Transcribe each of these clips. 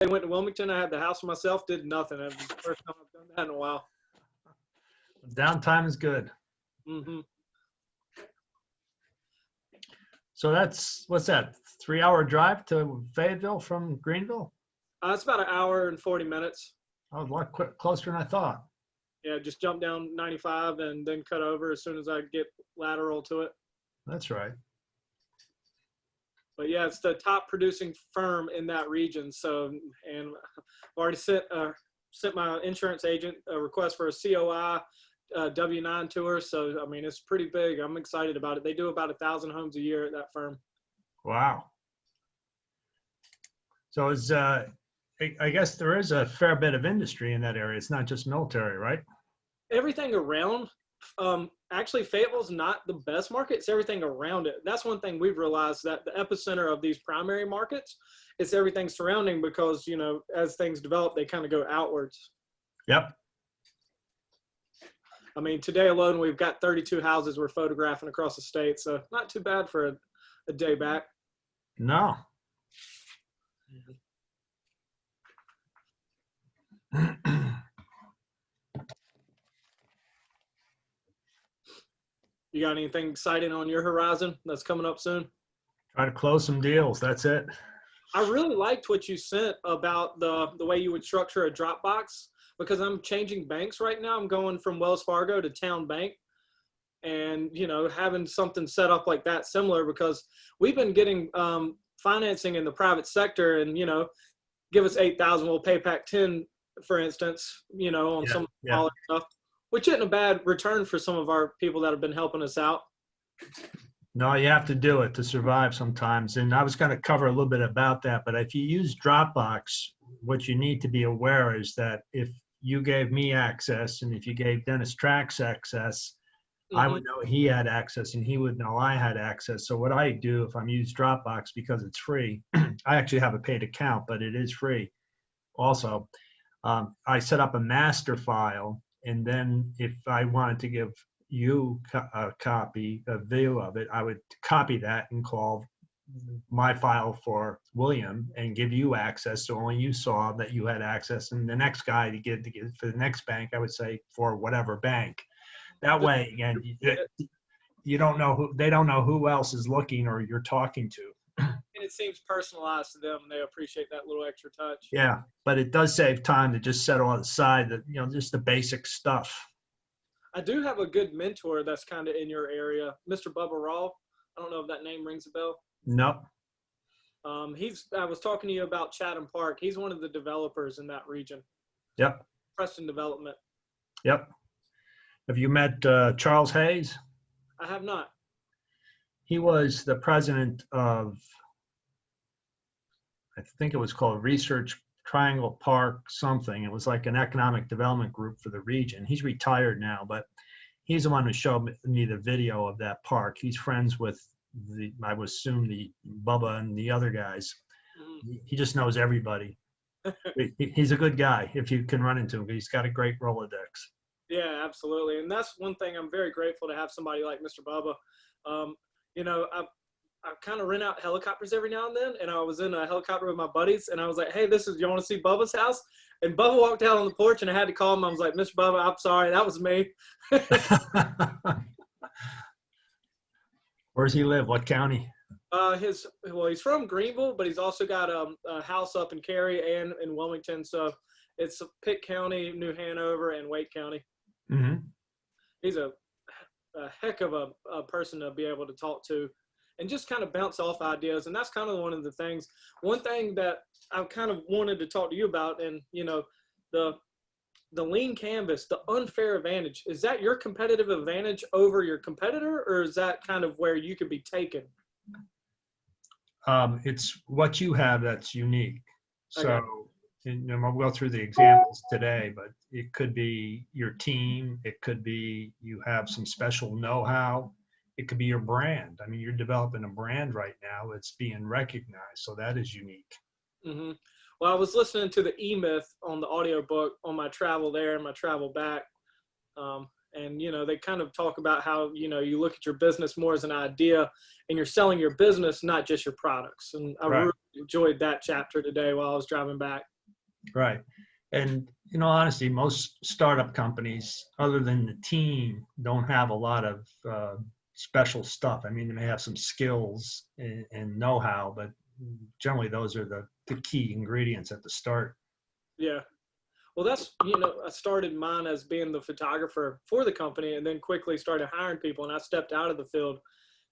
I went to Wilmington. I had the house for myself, did nothing. It was the first time I've done that in a while. Downtime is good. Mm-hmm. So that's, what's that, 3-hour drive to Fayetteville from Greenville? It's about an hour and 40 minutes. Oh, a lot closer than I thought. Yeah, just jump down 95 and then cut over as soon as I get lateral to it. That's right. But yeah, it's the top producing firm in that region. So, and I've already sent my insurance agent a request for a COI W-9 tour. So, I mean, it's pretty big. I'm excited about it. They do about 1,000 homes a year at that firm. Wow. So it's, I guess there is a fair bit of industry in that area. It's not just military, right? Everything around, actually Fayetteville's not the best market. It's everything around it. That's one thing we've realized, that the epicenter of these primary markets is everything surrounding, because, you know, as things develop, they kind of go outwards. Yep. I mean, today alone, we've got 32 houses we're photographing across the state. So not too bad for a day back. No. You got anything exciting on your horizon that's coming up soon? Try to close some deals. That's it. I really liked what you sent about the way you would structure a Dropbox, because I'm changing banks right now. I'm going from Wells Fargo to Town Bank, and, you know, having something set up like that similar, because we've been getting financing in the private sector, and, you know, give us 8,000, we'll pay back 10, for instance, you know, on some smaller stuff, which isn't a bad return for some of our people that have been helping us out. No, you have to do it to survive sometimes. And I was going to cover a little bit about that, but if you use Dropbox, what you need to be aware is that if you gave me access and if you gave Dennis Trax access, I would know he had access and he would know I had access. So what I do if I'm using Dropbox, because it's free, I actually have a paid account, but it is free. Also, I set up a master file, and then if I wanted to give you a copy, a view of it, I would copy that and call my file for William and give you access, so only you saw that you had access. And the next guy to get for the next bank, I would say for whatever bank. That way, again, you don't know who, they don't know who else is looking or you're talking to. And it seems personalized to them, and they appreciate that little extra touch. Yeah, but it does save time to just set on the side that, you know, just the basic stuff. I do have a good mentor that's kind of in your area, Mr. Bubba Raw. I don't know if that name rings a bell. Nope. I was talking to you about Chatham Park. He's one of the developers in that region. Yep. Preston Development. Yep. Have you met Charles Hayes? I have not. He was the president of, I think it was called Research Triangle Park something. It was like an economic development group for the region. He's retired now, but he's the one who showed me the video of that park. He's friends with I would assume the Bubba and the other guys. He just knows everybody. He's a good guy if you can run into him. He's got a great Rolodex. Yeah, absolutely. And that's one thing I'm very grateful to have somebody like Mr. Bubba. You know, I kind of rent out helicopters every now and then, and I was in a helicopter with my buddies, and I was like, hey, you want to see Bubba's house? And Bubba walked out on the porch, and I had to call him. I was like, Mr. Bubba, I'm sorry, that was me. Where does he live? What county? He's from Greenville, but he's also got a house up in Cary and in Wilmington. So it's Pitt County, New Hanover, and Wake County. Mm-hmm. He's a heck of a person to be able to talk to and just kind of bounce off ideas. And that's kind of one of the things. One thing that I kind of wanted to talk to you about, and, you know, the lean canvas, the unfair advantage, is that your competitive advantage over your competitor, or is that kind of where you could be taken? It's what you have that's unique. So, Okay. And we'll go through the examples today, but it could be your team. It could be you have some special know-how. It could be your brand. I mean, you're developing a brand right now. It's being recognized. So that is unique. Mm-hmm. Well, I was listening to the E-Myth on the audiobook on my travel there and my travel back. And, they kind of talk about how, you look at your business more as an idea and you're selling your business, not just your products. And I Right. really enjoyed that chapter today while I was driving back. Right. And in all honesty, most startup companies, other than the team, don't have a lot of special stuff. I mean, they may have some skills and know-how, but generally those are the key ingredients at the start. Yeah. Well, that's, I started mine as being the photographer for the company and then quickly started hiring people, and I stepped out of the field,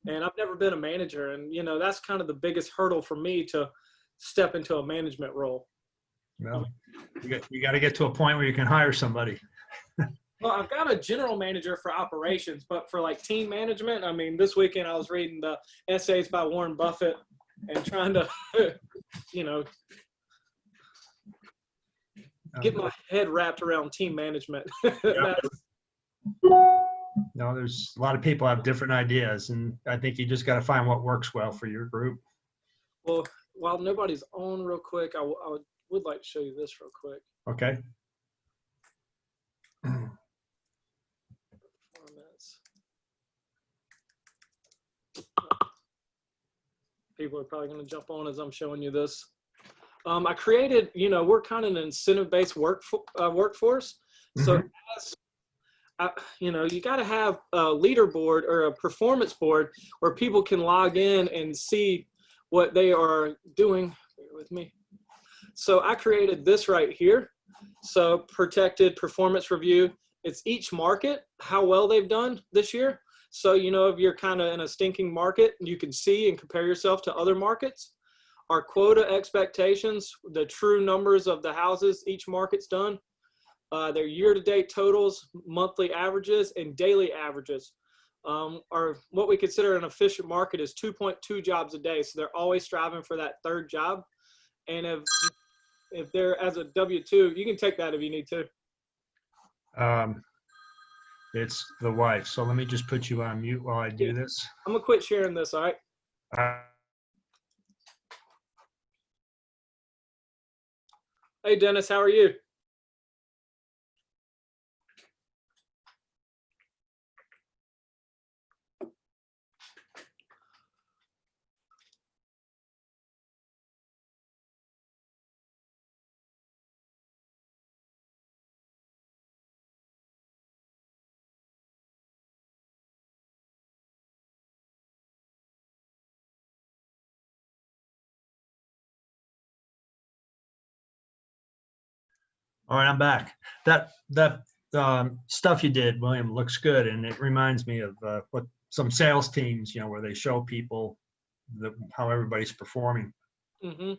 and I've never been a manager. And, that's kind of the biggest hurdle for me to step into a management role. Well, you got to get to a point where you can hire somebody. Well, I've got a general manager for operations, but for like team management, I mean, this weekend I was reading the essays by Warren Buffett and trying to, get my head wrapped around team management. Yeah. No, there's a lot of people have different ideas, and I think you just got to find what works well for your group. Well, while nobody's on, real quick, I would like to show you this real quick. Okay. People are probably going to jump on as I'm showing you this. I created, we're kind of an incentive-based workforce. So, you got to have a leaderboard or a performance board where people can log in and see what they are doing. Bear with me. So I created this right here. So protected performance review. It's each market, how well they've done this year. So, if you're kind of in a stinking market, you can see and compare yourself to other markets. Our quota expectations, the true numbers of the houses each market's done, their year-to-date totals, monthly averages, and daily averages. What we consider an efficient market is 2.2 jobs a day. So they're always striving for that third job. And if they're as a W-2, you can take that if you need to. It's the wife. So let me just put you on mute while I do this. I'm going to quit sharing this, all right? Hey, Dennis, how are you? All right, I'm back. That stuff you did, William, looks good, and it reminds me of what some sales teams, where they show people how everybody's performing. Mm-hmm.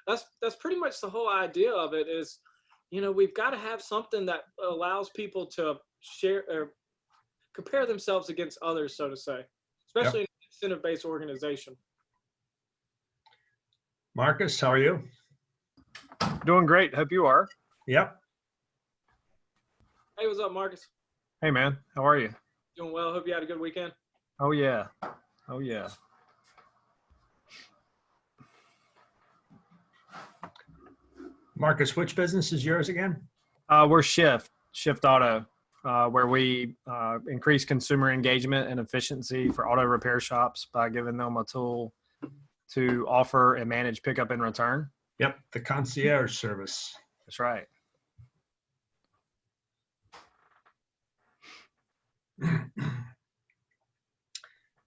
That's pretty much the whole idea of it. Is, we've got to have something that allows people to share or compare themselves against others, so to say, especially in an incentive-based organization. Marcus, how are you? Doing great. Hope you are. Yep. Hey, what's up, Marcus? Hey, man. How are you? Doing well. Hope you had a good weekend. Oh, yeah. Oh, yeah. Marcus, which business is yours again? We're Shift Auto, where we increase consumer engagement and efficiency for auto repair shops by giving them a tool to offer and manage pickup and return. Yep, the concierge service. That's right.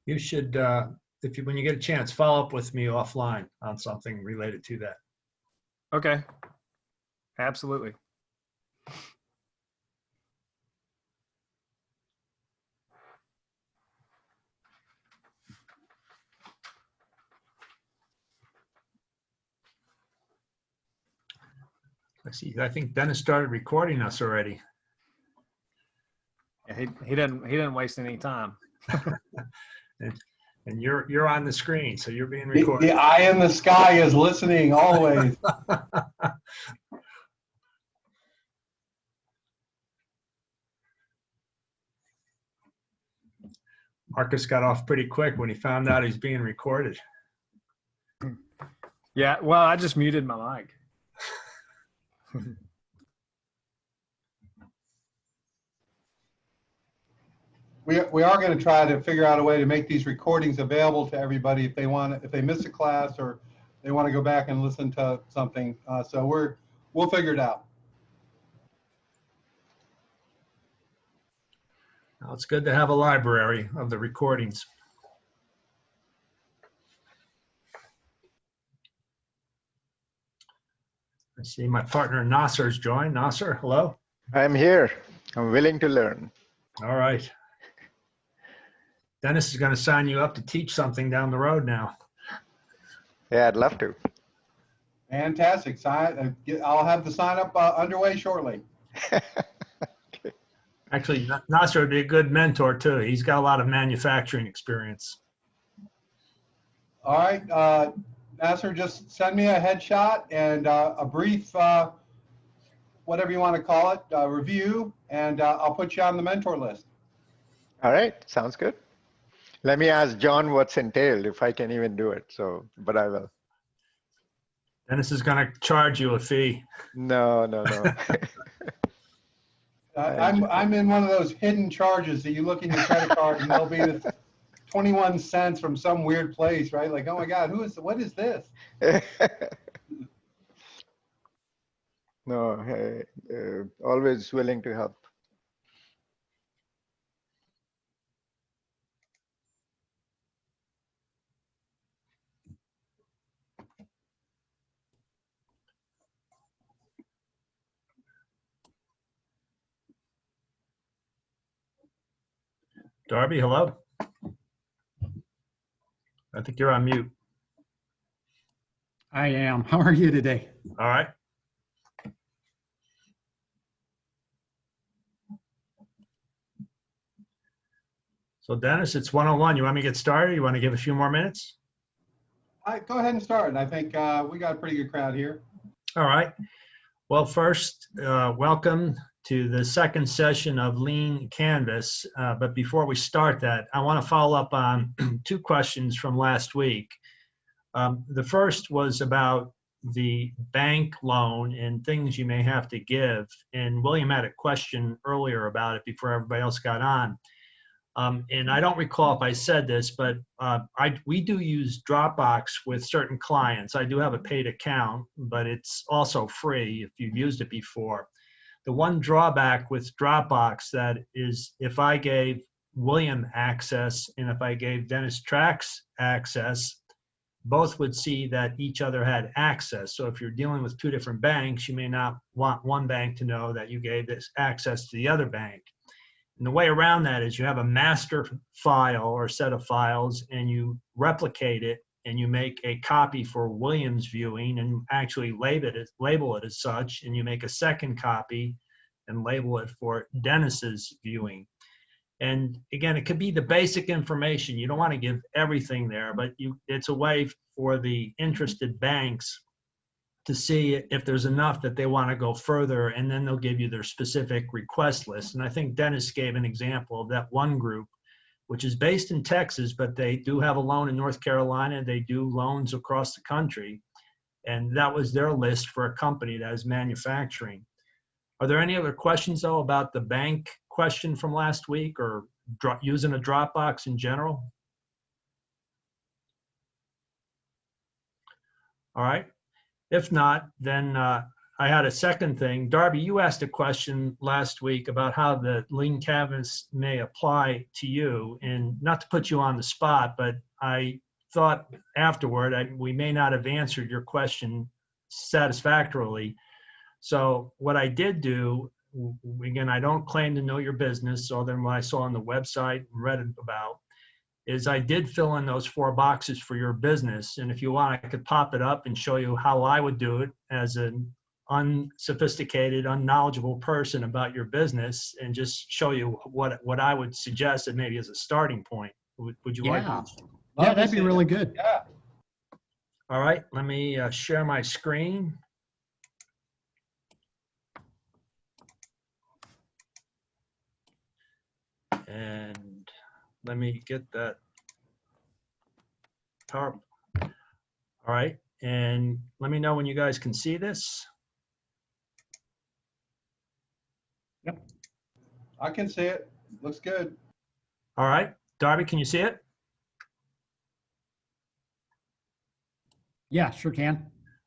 You should, when you get a chance, follow up with me offline on something related to that. Okay. Absolutely. I think Dennis started recording us already. Yeah, he didn't waste any time. and you're on the screen, so you're being recorded. The eye in the sky is listening always. Marcus got off pretty quick when he found out he's being recorded. Yeah, well, I just muted my mic. we are going to try to figure out a way to make these recordings available to everybody if they want, if they miss a class or they want to go back and listen to something. So we'll figure it out. Well, it's good to have a library of the recordings. I see my partner Nasser's joined. Nasser, hello. I'm here. I'm willing to learn. All right. Dennis is going to sign you up to teach something down the road now. Yeah, I'd love to. Fantastic. I'll have the sign up underway shortly. Actually, Nasser would be a good mentor too. He's got a lot of manufacturing experience. All right, Nasser, just send me a headshot and a brief, whatever you want to call it, review, and I'll put you on the mentor list. All right, sounds good. Let me ask John what's entailed, if I can even do it. So, but I will. Dennis is going to charge you a fee. No. I'm in one of those hidden charges that you look in your credit card and there'll be this 21 cents from some weird place, right? Like, oh my God, what is this? No, hey, always willing to help. Darby, hello. I think you're on mute. I am. How are you today? All right. So Dennis, it's 101. You want me to get started? You want to give a few more minutes? All right, go ahead and start. I think we got a pretty good crowd here. All right. Well, first, welcome to the second session of Lean Canvas. But before we start that, I want to follow up on two questions from last week. The first was about the bank loan and things you may have to give. And William had a question earlier about it before everybody else got on. And I don't recall if I said this, but we do use Dropbox with certain clients. I do have a paid account, but it's also free if you've used it before. The one drawback with Dropbox that is if I gave William access and if I gave Dennis Trax access, both would see that each other had access. So if you're dealing with two different banks, you may not want one bank to know that you gave this access to the other bank. And the way around that is you have a master file or set of files and you replicate it and you make a copy for William's viewing and actually label it as such, and you make a second copy and label it for Dennis's viewing. And again, it could be the basic information. You don't want to give everything there, but it's a way for the interested banks to see if there's enough that they want to go further, and then they'll give you their specific request list. And I think Dennis gave an example of that one group, which is based in Texas, but they do have a loan in North Carolina. They do loans across the country. And that was their list for a company that is manufacturing. Are there any other questions, though, about the bank question from last week or using a Dropbox in general? All right. If not, then I had a second thing. Darby, you asked a question last week about how the Lean Canvas may apply to you. And not to put you on the spot, but I thought afterward we may not have answered your question satisfactorily. So what I did do, again, I don't claim to know your business other than what I saw on the website and read about, is I did fill in those 4 boxes for your business. And if you want, I could pop it up and show you how I would do it as an unsophisticated, unknowledgeable person about your business and just show you what I would suggest that maybe as a starting point. Would you like to? Yeah, that'd be really good. Yeah. All right, let me share my screen. And let me get that power. All right, and let me know when you guys can see this. I can see it. Looks good. All right, Darby, can you see it? Yeah, sure can.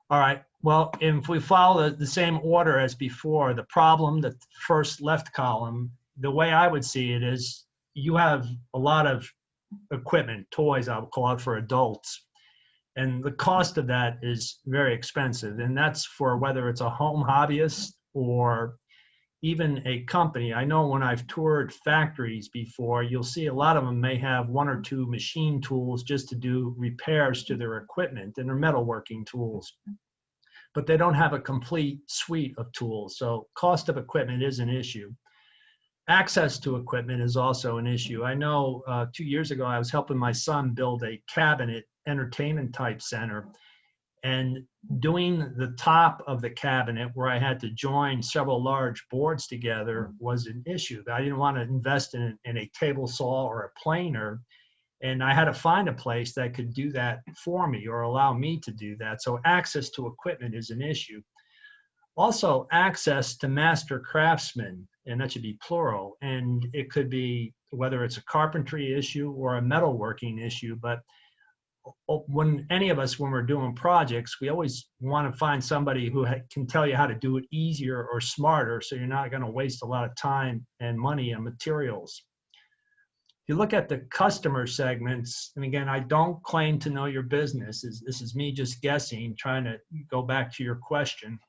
All right. Well, if we follow the same order as before, the problem, the first left column, the way I would see it is you have a lot of equipment, toys, I would call it, for adults. And the cost of that is very expensive. And that's for whether it's a home hobbyist or even a company. I know when I've toured factories before, you'll see a lot of them may have one or two machine tools just to do repairs to their equipment, and they're metalworking tools. But they don't have a complete suite of tools. So cost of equipment is an issue. Access to equipment is also an issue. I know 2 years ago, I was helping my son build a cabinet entertainment type center, and doing the top of the cabinet where I had to join several large boards together was an issue. I didn't want to invest in a table saw or a planer, and I had to find a place that could do that for me or allow me to do that. So access to equipment is an issue. Also, access to master craftsmen, and that should be plural, and it could be whether it's a carpentry issue or a metalworking issue, but when any of us, when we're doing projects, we always want to find somebody who can tell you how to do it easier or smarter, so you're not going to waste a lot of time and money and materials. If you look at the customer segments, and again, I don't claim to know your business. This is me just guessing, trying to go back to your question.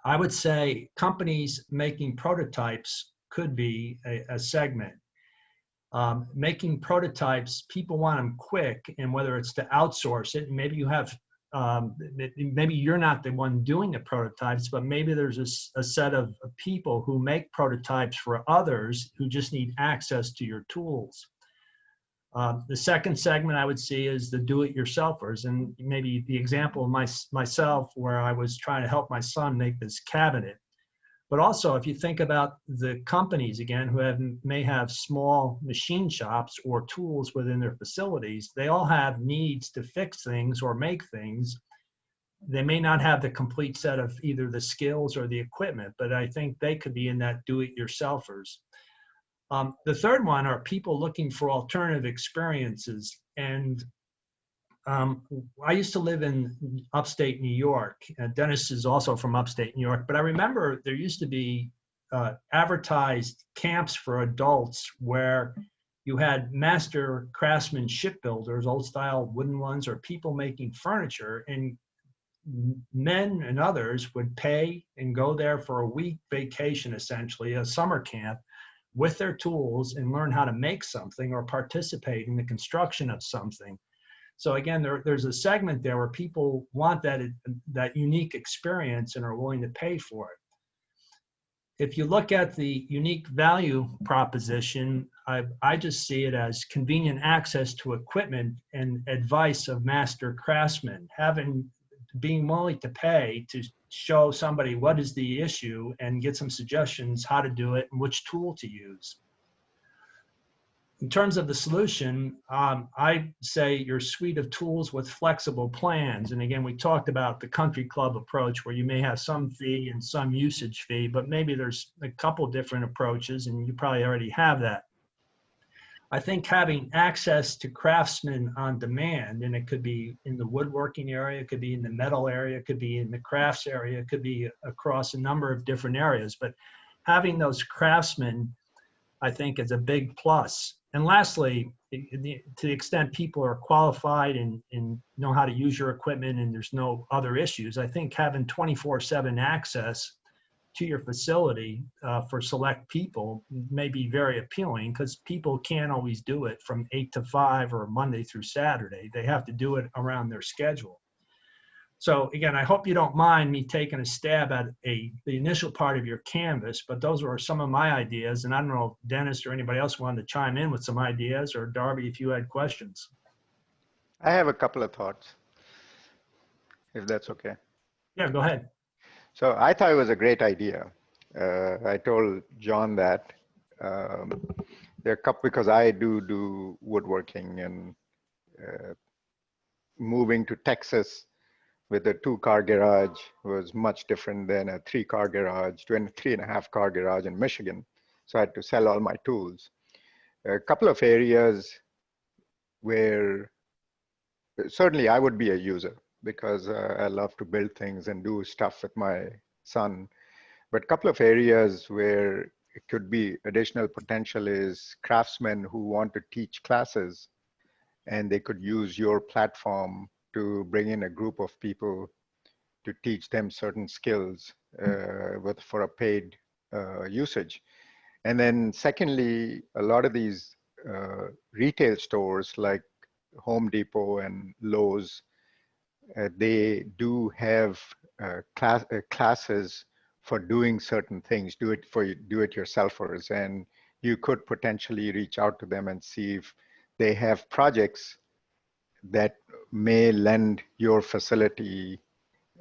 I would say companies making prototypes could be a segment. Making prototypes, people want them quick, and whether it's to outsource it, maybe you have, maybe you're not the one doing the prototypes, but maybe there's a set of people who make prototypes for others who just need access to your tools. The second segment I would see is the do-it-yourselfers, and maybe the example of myself where I was trying to help my son make this cabinet. But also, if you think about the companies, again, who may have small machine shops or tools within their facilities, they all have needs to fix things or make things. They may not have the complete set of either the skills or the equipment, but I think they could be in that do-it-yourselfers. The third one are people looking for alternative experiences. And I used to live in upstate New York. Dennis is also from upstate New York, but I remember there used to be advertised camps for adults where you had master craftsmen shipbuilders, old style wooden ones, or people making furniture, and men and others would pay and go there for a week vacation, essentially a summer camp, with their tools and learn how to make something or participate in the construction of something. So again, there's a segment there where people want that unique experience and are willing to pay for it. If you look at the unique value proposition, I just see it as convenient access to equipment and advice of master craftsmen, being willing to pay to show somebody what is the issue and get some suggestions how to do it and which tool to use. In terms of the solution, I say your suite of tools with flexible plans. And again, we talked about the country club approach where you may have some fee and some usage fee, but maybe there's a couple different approaches and you probably already have that. I think having access to craftsmen on demand, and it could be in the woodworking area, it could be in the metal area, it could be in the crafts area, it could be across a number of different areas, but having those craftsmen, I think, is a big plus. And lastly, to the extent people are qualified and know how to use your equipment and there's no other issues, I think having 24/7 access to your facility for select people may be very appealing, because people can't always do it from 8 to 5 or Monday through Saturday. They have to do it around their schedule. So again, I hope you don't mind me taking a stab at the initial part of your canvas, but those were some of my ideas. And I don't know if Dennis or anybody else wanted to chime in with some ideas, or Darby, if you had questions. I have a couple of thoughts, if that's okay. Yeah, go ahead. So I thought it was a great idea. I told John that because I do woodworking, and moving to Texas with a 2-car garage was much different than a 3-car garage, 3.5-car garage in Michigan. So I had to sell all my tools. a couple of areas where certainly I would be a user because I love to build things and do stuff with my son. But a couple of areas where it could be additional potential is craftsmen who want to teach classes, and they could use your platform to bring in a group of people to teach them certain skills for a paid usage. And then secondly, a lot of these retail stores like Home Depot and Lowe's, they do have classes for doing certain things, do-it-yourselfers, and you could potentially reach out to them and see if they have projects that may lend your facility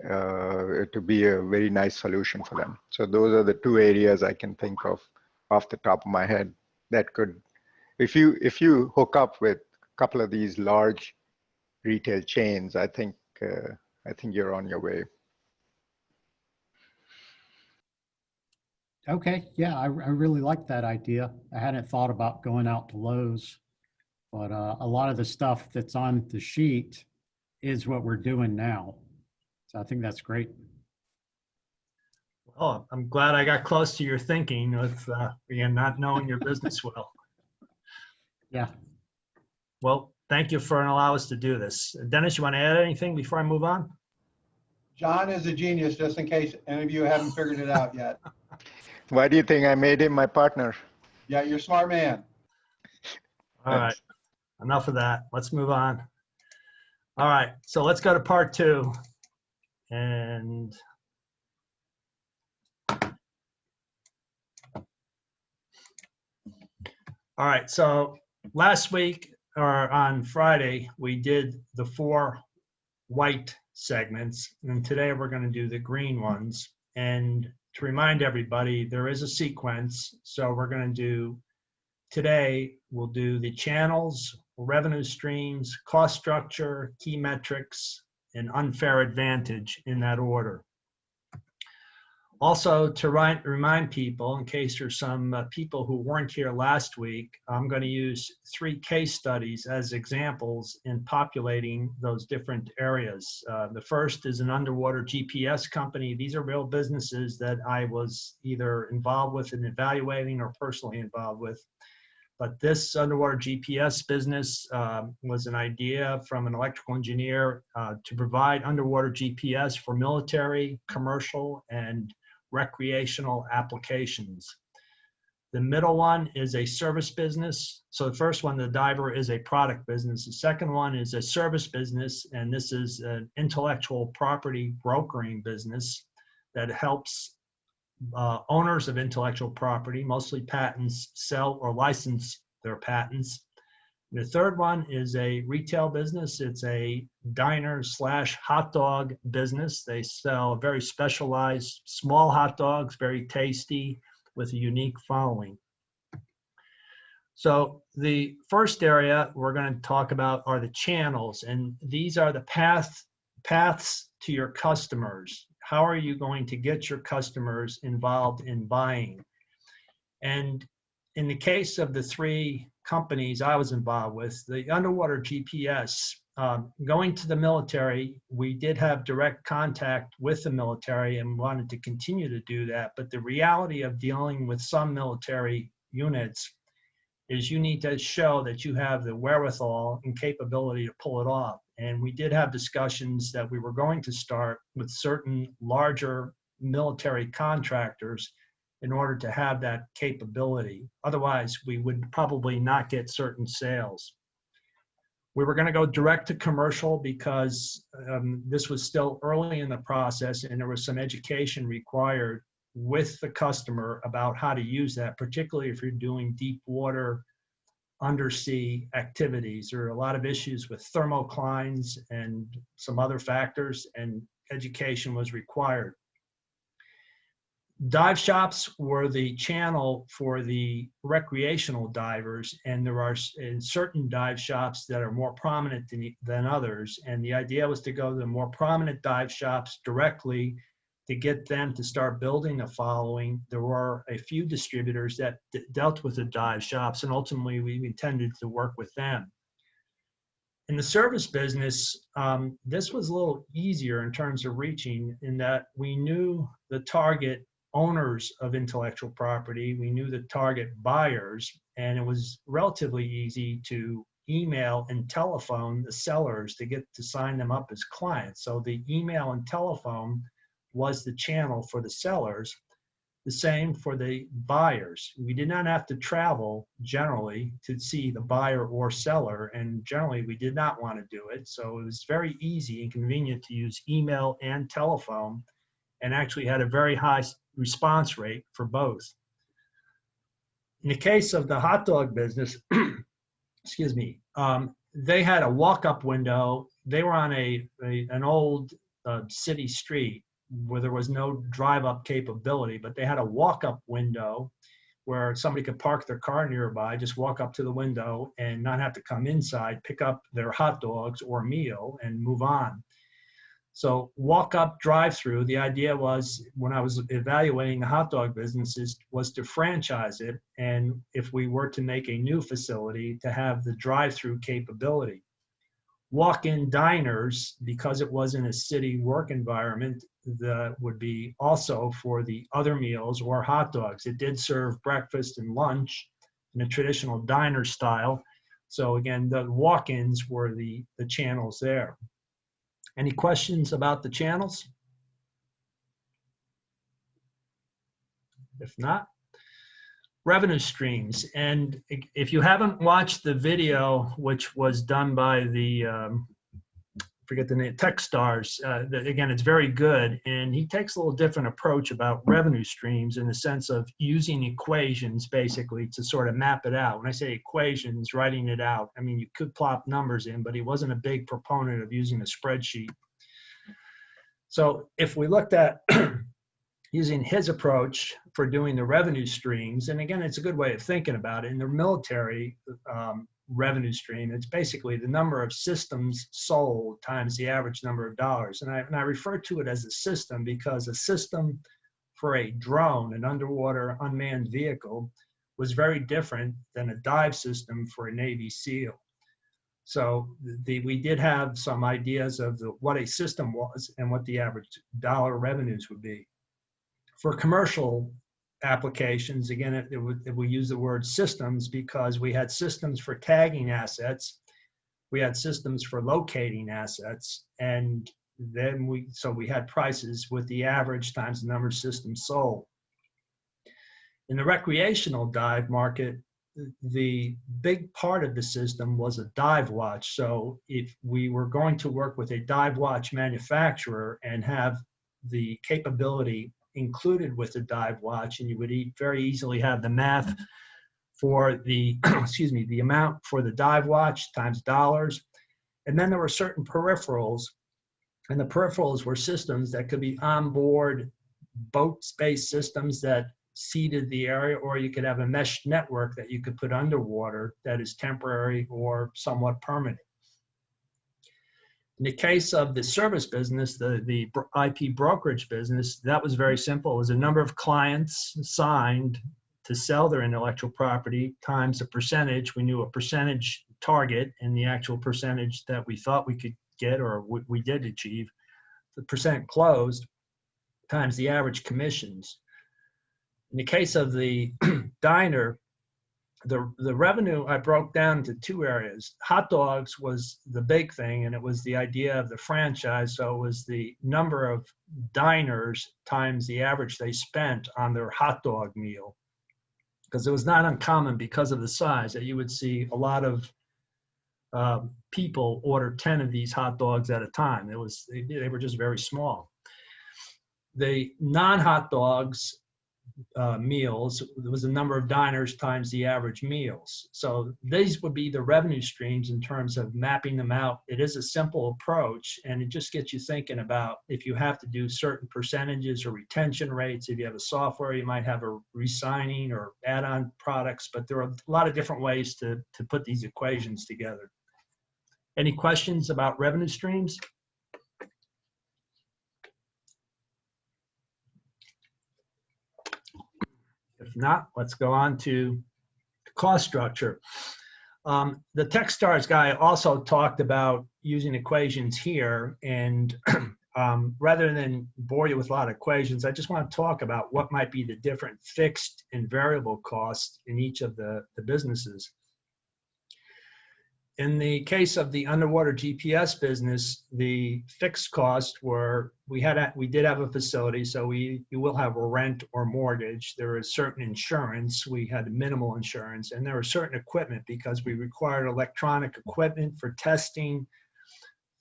to be a very nice solution for them. So those are the two areas I can think of off the top of my head that could, if you hook up with a couple of these large retail chains, I think you're on your way. Okay, yeah, I really like that idea. I hadn't thought about going out to Lowe's, but a lot of the stuff that's on the sheet is what we're doing now. So I think that's great. Well, I'm glad I got close to your thinking with, again, not knowing your business well. Yeah. Well, thank you for allowing us to do this. Dennis, you want to add anything before I move on? John is a genius, just in case any of you haven't figured it out yet. Why do you think I made him my partner? Yeah, you're a smart man. All right, enough of that. Let's move on. All right, so let's go to part 2. And all right, so last week or on Friday, we did the 4 white segments, and today we're going to do the green ones. And to remind everybody, there is a sequence. So we're going to do, today we'll do the channels, revenue streams, cost structure, key metrics, and unfair advantage in that order. Also, to remind people, in case there's some people who weren't here last week, I'm going to use 3 case studies as examples in populating those different areas. The first is an underwater GPS company. These are real businesses that I was either involved with in evaluating or personally involved with. But this underwater GPS business was an idea from an electrical engineer to provide underwater GPS for military, commercial, and recreational applications. The middle one is a service business. So the first one, the diver, is a product business. The second one is a service business, and this is an intellectual property brokering business that helps owners of intellectual property, mostly patents, sell or license their patents. The third one is a retail business. It's a diner / hot dog business. They sell very specialized small hot dogs, very tasty, with a unique following. So the first area we're going to talk about are the channels, and these are the paths to your customers. How are you going to get your customers involved in buying? And in the case of the 3 companies I was involved with, the underwater GPS, going to the military, we did have direct contact with the military and wanted to continue to do that. But the reality of dealing with some military units is you need to show that you have the wherewithal and capability to pull it off. And we did have discussions that we were going to start with certain larger military contractors in order to have that capability. Otherwise, we would probably not get certain sales. We were going to go direct to commercial because this was still early in the process and there was some education required with the customer about how to use that, particularly if you're doing deep water, undersea activities. There are a lot of issues with thermoclines and some other factors, and education was required. Dive shops were the channel for the recreational divers, and there are certain dive shops that are more prominent than others. And the idea was to go to the more prominent dive shops directly to get them to start building a following, there were a few distributors that dealt with the dive shops, and ultimately we intended to work with them. In the service business, this was a little easier in terms of reaching, in that we knew the target owners of intellectual property, we knew the target buyers, and it was relatively easy to email and telephone the sellers to get to sign them up as clients. So the email and telephone was the channel for the sellers. The same for the buyers. We did not have to travel generally to see the buyer or seller, and generally we did not want to do it. So it was very easy and convenient to use email and telephone, and actually had a very high response rate for both. In the case of the hot dog business, excuse me, they had a walk-up window. They were on an old city street where there was no drive-up capability, but they had a walk-up window where somebody could park their car nearby, just walk up to the window and not have to come inside, pick up their hot dogs or meal and move on. So walk-up drive-through, the idea was, when I was evaluating the hot dog businesses, was to franchise it, and if we were to make a new facility, to have the drive-through capability. Walk-in diners, because it wasn't a city work environment, that would be also for the other meals or hot dogs. It did serve breakfast and lunch in a traditional diner style. So again, the walk-ins were the channels there. Any questions about the channels? If not, revenue streams. And if you haven't watched the video, which was done by the, forget the name, Techstars, again, it's very good. And he takes a little different approach about revenue streams in the sense of using equations basically to sort of map it out. When I say equations, writing it out, I mean, you could plop numbers in, but he wasn't a big proponent of using a spreadsheet. So if we looked at using his approach for doing the revenue streams, and again, it's a good way of thinking about it. In the military revenue stream, it's basically the number of systems sold times the average number of dollars. And I refer to it as a system because a system for a drone, an underwater unmanned vehicle, was very different than a dive system for a Navy SEAL. So we did have some ideas of what a system was and what the average dollar revenues would be. For commercial applications, again, we use the word systems because we had systems for tagging assets, we had systems for locating assets, and then we had prices with the average times the number of systems sold. In the recreational dive market, the big part of the system was a dive watch. So if we were going to work with a dive watch manufacturer and have the capability included with the dive watch, and you would very easily have the math for the, excuse me, the amount for the dive watch times dollars. And then there were certain peripherals, and the peripherals were systems that could be onboard boat space systems that seeded the area, or you could have a mesh network that you could put underwater that is temporary or somewhat permanent. In the case of the service business, the IP brokerage business, that was very simple. It was a number of clients signed to sell their intellectual property times a percentage. We knew a percentage target and the actual percentage that we thought we could get or we did achieve. The percent closed times the average commissions. In the case of the diner, the revenue I broke down into two areas. Hot dogs was the big thing, and it was the idea of the franchise. So it was the number of diners times the average they spent on their hot dog meal. Because it was not uncommon, because of the size, that you would see a lot of people order 10 of these hot dogs at a time. They were just very small. The non-hot dogs meals, there was a number of diners times the average meals. So these would be the revenue streams in terms of mapping them out. It is a simple approach, and it just gets you thinking about if you have to do certain percentages or retention rates. If you have a software, you might have a re-signing or add-on products, but there are a lot of different ways to put these equations together. Any questions about revenue streams? If not, let's go on to cost structure. The Techstars guy also talked about using equations here, and rather than bore you with a lot of equations, I just want to talk about what might be the different fixed and variable costs in each of the businesses. In the case of the underwater GPS business, the fixed costs were, we did have a facility, so you will have a rent or mortgage. There is certain insurance. We had minimal insurance, and there was certain equipment because we required electronic equipment for testing,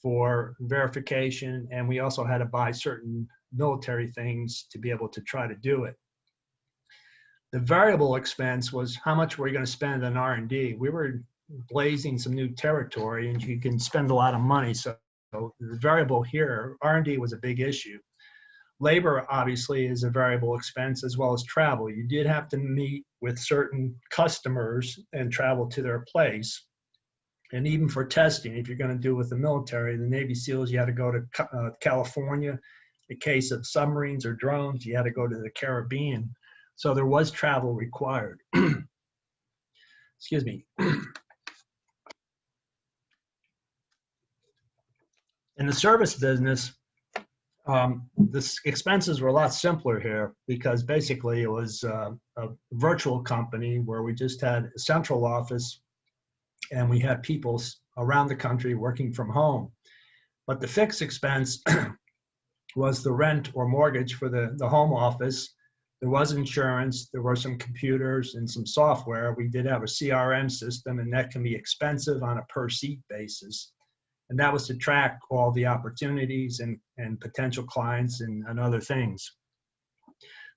for verification, and we also had to buy certain military things to be able to try to do it. The variable expense was how much were you going to spend on R&D. We were blazing some new territory, and you can spend a lot of money. So the variable here, R&D was a big issue. Labor obviously is a variable expense, as well as travel. You did have to meet with certain customers and travel to their place. And even for testing, if you're going to do with the military, the Navy SEALs, you had to go to California. In case of submarines or drones, you had to go to the Caribbean. So there was travel required. Excuse me. In the service business, the expenses were a lot simpler here because basically it was a virtual company where we just had a central office and we had people around the country working from home. But the fixed expense was the rent or mortgage for the home office. There was insurance, there were some computers and some software. We did have a CRM system, and that can be expensive on a per seat basis. And that was to track all the opportunities and potential clients and other things.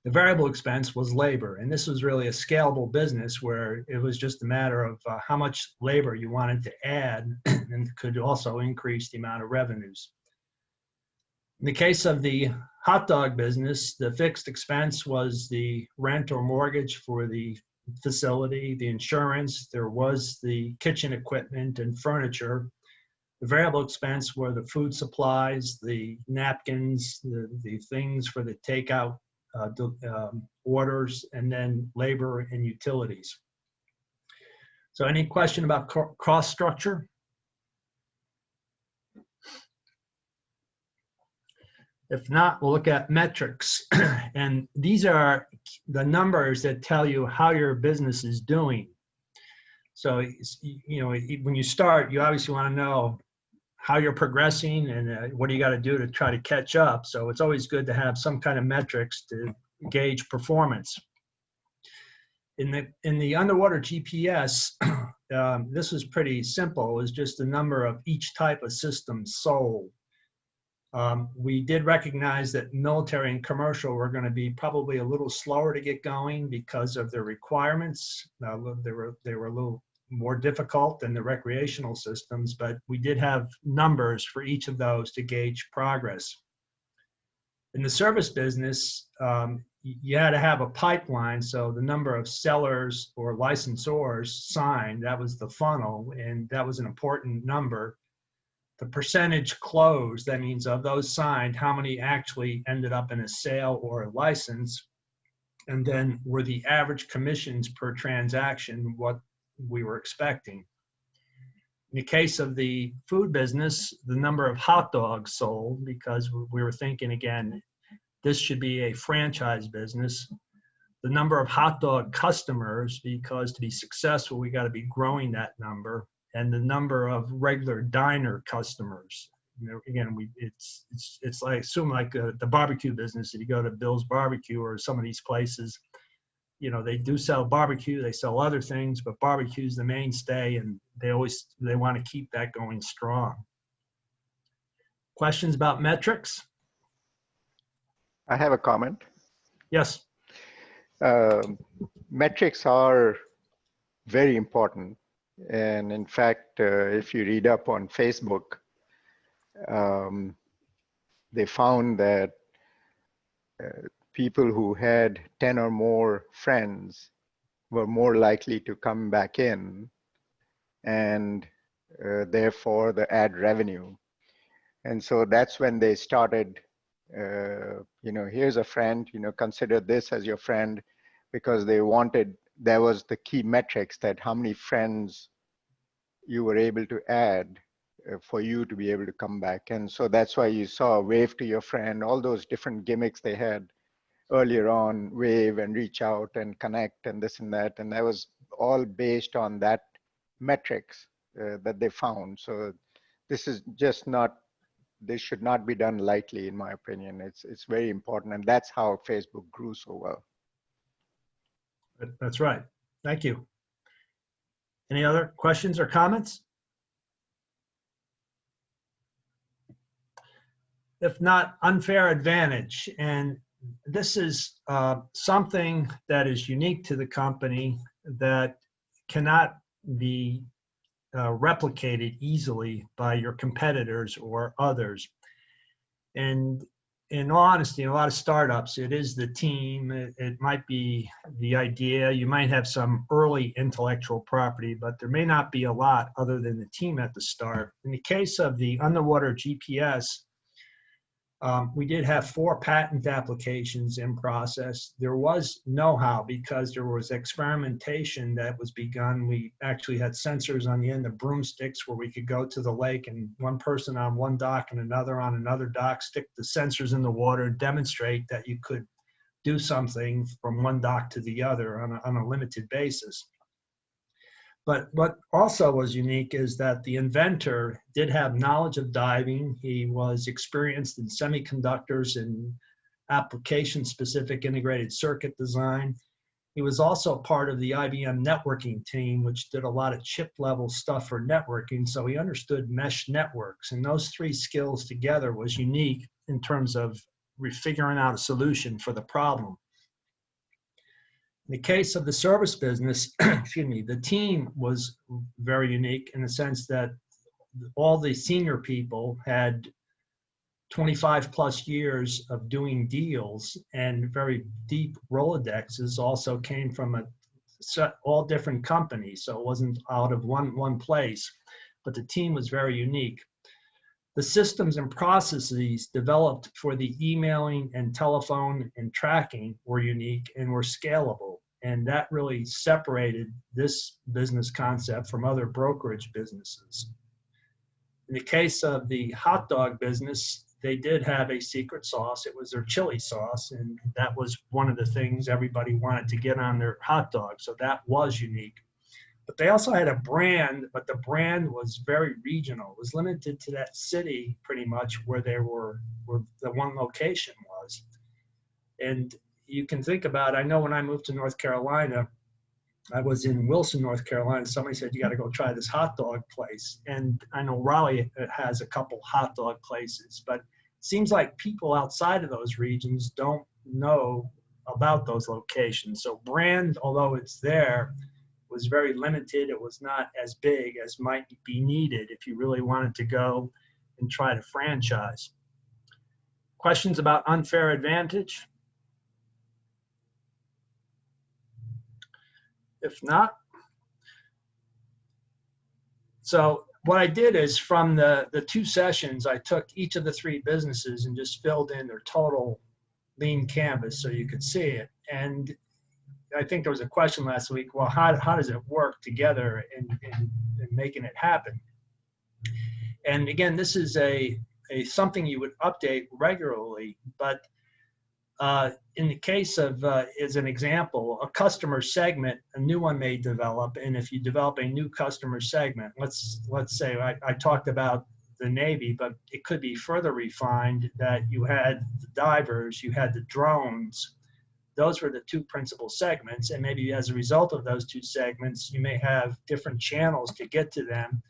The variable expense was labor, and this was really a scalable business where it was just a matter of how much labor you wanted to add and could also increase the amount of revenues. In the case of the hot dog business, the fixed expense was the rent or mortgage for the facility, the insurance, there was the kitchen equipment and furniture. The variable expense were the food supplies, the napkins, the things for the takeout orders, and then labor and utilities. So any question about cost structure? If not, we'll look at metrics. And these are the numbers that tell you how your business is doing. So, you know, when you start, you obviously want to know how you're progressing and what do you got to do to try to catch up. So it's always good to have some kind of metrics to gauge performance. In the underwater GPS, this was pretty simple. It was just the number of each type of system sold. We did recognize that military and commercial were going to be probably a little slower to get going because of their requirements. They were a little more difficult than the recreational systems, but we did have numbers for each of those to gauge progress. In the service business, you had to have a pipeline, so the number of sellers or licensors signed, that was the funnel, and that was an important number. The percentage closed, that means of those signed, how many actually ended up in a sale or a license, and then were the average commissions per transaction what we were expecting. In the case of the food business, the number of hot dogs sold, because we were thinking again, this should be a franchise business. The number of hot dog customers, because to be successful, we got to be growing that number, and the number of regular diner customers. You know, again, it's like, assume like the barbecue business. If you go to Bill's Barbecue or some of these places, you know, they do sell barbecue, they sell other things, but barbecue is the mainstay, and they want to keep that going strong. Questions about metrics? I have a comment. Yes. Metrics are very important. And in fact, if you read up on Facebook, they found that people who had 10 or more friends were more likely to come back in, and therefore the ad revenue. And so that's when they started, you know, here's a friend, you know, consider this as your friend. because they wanted, there was the key metrics that how many friends you were able to add for you to be able to come back. And so that's why you saw wave to your friend, all those different gimmicks they had earlier on, wave and reach out and connect and this and that. And that was all based on that metrics that they found. So this is just not, this should not be done lightly, in my opinion. It's very important. And that's how Facebook grew so well. That's right. Thank you. Any other questions or comments? If not, unfair advantage. And this is something that is unique to the company that cannot be replicated easily by your competitors or others. And in all honesty, in a lot of startups, it is the team. It might be the idea. You might have some early intellectual property, but there may not be a lot other than the team at the start. In the case of the underwater GPS, we did have 4 patent applications in process. There was know-how because there was experimentation that was begun. We actually had sensors on the end of broomsticks where we could go to the lake and one person on one dock and another on another dock, stick the sensors in the water, demonstrate that you could do something from one dock to the other on a limited basis. But what also was unique is that the inventor did have knowledge of diving. He was experienced in semiconductors and application-specific integrated circuit design. He was also part of the IBM networking team, which did a lot of chip-level stuff for networking, so he understood mesh networks. And those 3 skills together was unique in terms of figuring out a solution for the problem. In the case of the service business, excuse me, the team was very unique in the sense that all the senior people had 25 plus years of doing deals, and very deep Rolodexes also came from all different companies. So it wasn't out of one place, but the team was very unique. The systems and processes developed for the emailing and telephone and tracking were unique and were scalable. And that really separated this business concept from other brokerage businesses. In the case of the hot dog business, they did have a secret sauce. It was their chili sauce. And that was one of the things everybody wanted to get on their hot dog. So that was unique. But they also had a brand, but the brand was very regional. It was limited to that city pretty much where the one location was. And you can think about, I know when I moved to North Carolina, I was in Wilson, North Carolina. Somebody said, you got to go try this hot dog place. And I know Raleigh has a couple hot dog places, but it seems like people outside of those regions don't know about those locations. So brand, although it's there, was very limited. It was not as big as might be needed if you really wanted to go and try to franchise. Questions about unfair advantage? If not, so what I did is from the 2 sessions, I took each of the 3 businesses and just filled in their total lean canvas so you could see it. And I think there was a question last week, well, how does it work together in making it happen? And again, this is something you would update regularly, but in the case of, as an example, a customer segment, a new one may develop. And if you develop a new customer segment, let's say I talked about the Navy, but it could be further refined that you had the divers, you had the drones. Those were the 2 principal segments. And maybe as a result of those 2 segments, you may have different channels to get to them.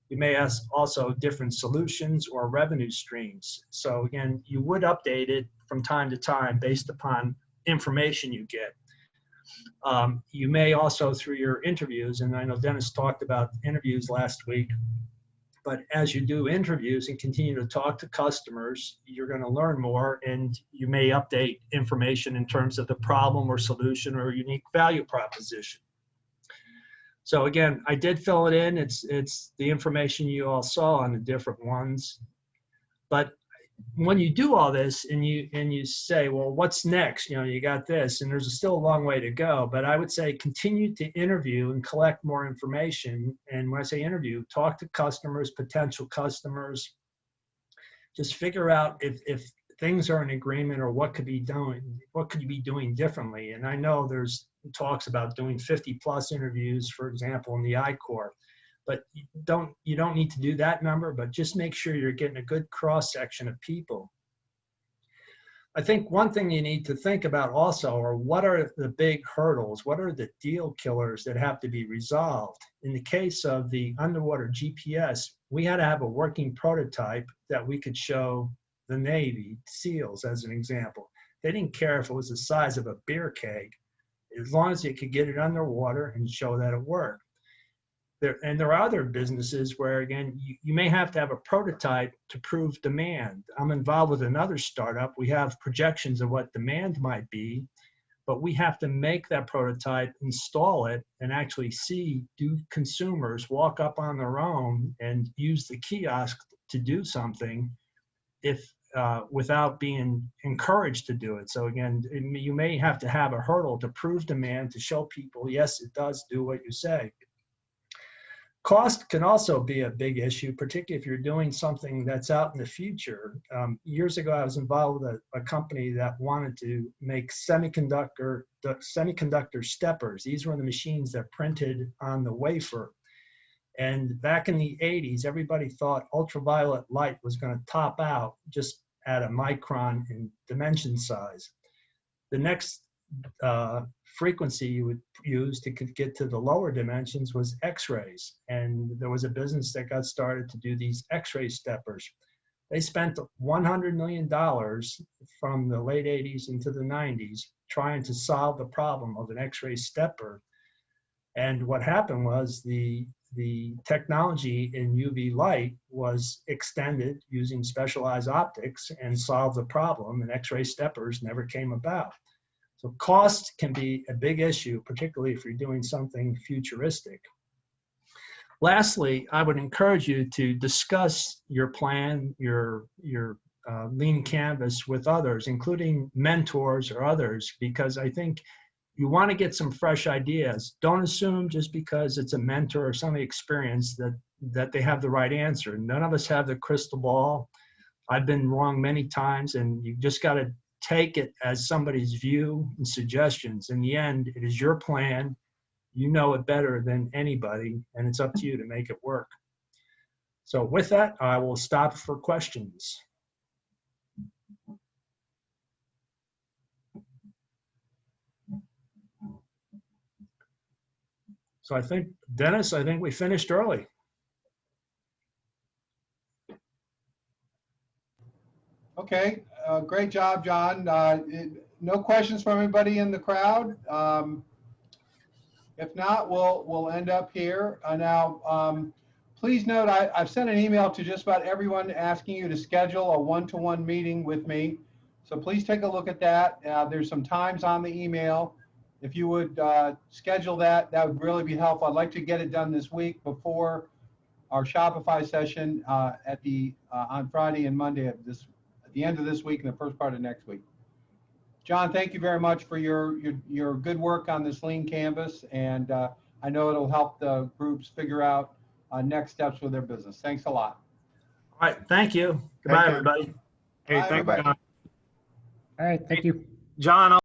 You may have also different solutions or revenue streams. So again, you would update it from time to time based upon information you get. You may also, through your interviews, and I know Dennis talked about interviews last week, but as you do interviews and continue to talk to customers, you're going to learn more, and you may update information in terms of the problem or solution or unique value proposition. So again, I did fill it in. It's the information you all saw on the different ones. But when you do all this and you say, well, what's next? You know, you got this, and there's still a long way to go. But I would say continue to interview and collect more information. And when I say interview, talk to customers, potential customers. Just figure out if things are in agreement or what could you be doing differently. And I know there's talks about doing 50 plus interviews, for example, in the I-Corps. But you don't need to do that number, but just make sure you're getting a good cross section of people. I think one thing you need to think about also are what are the big hurdles? What are the deal killers that have to be resolved? In the case of the underwater GPS, we had to have a working prototype that we could show the Navy, SEALs as an example. They didn't care if it was the size of a beer keg, as long as they could get it underwater and show that it worked. There are other businesses where, again, you may have to have a prototype to prove demand. I'm involved with another startup. We have projections of what demand might be, but we have to make that prototype, install it, and actually see, do consumers walk up on their own and use the kiosk to do something without being encouraged to do it. So again, you may have to have a hurdle to prove demand, to show people, yes, it does do what you say. Cost can also be a big issue, particularly if you're doing something that's out in the future. Years ago, I was involved with a company that wanted to make semiconductor steppers. These were the machines that printed on the wafer. And back in the 80s, everybody thought ultraviolet light was going to top out just at a micron in dimension size. The next frequency you would use to get to the lower dimensions was X-rays. And there was a business that got started to do these X-ray steppers. They spent $100 million from the late 80s into the 90s trying to solve the problem of an X-ray stepper. And what happened was the technology in UV light was extended using specialized optics and solved the problem, and X-ray steppers never came about. So cost can be a big issue, particularly if you're doing something futuristic. Lastly, I would encourage you to discuss your plan, your lean canvas with others, including mentors or others, because I think you want to get some fresh ideas. Don't assume just because it's a mentor or somebody experienced that they have the right answer. None of us have the crystal ball. I've been wrong many times, and you just got to take it as somebody's view and suggestions. In the end, it is your plan. You know it better than anybody, and it's up to you to make it work. So with that, I will stop for questions. So I think, Dennis, I think we finished early. Okay, great job, John. No questions from anybody in the crowd? If not, we'll end up here. Now, please note, I've sent an email to just about everyone asking you to schedule a one-to-one meeting with me. So please take a look at that. There's some times on the email. If you would schedule that, that would really be helpful. I'd like to get it done this week before our Shopify session on Friday and Monday at the end of this week and the first part of next week. John, thank you very much for your good work on this lean canvas, and I know it'll help the groups figure out next steps with their business. Thanks a lot. All right, thank you. Goodbye, everybody. Hey, Bye, thank you, everybody. John. All right, thank you. John,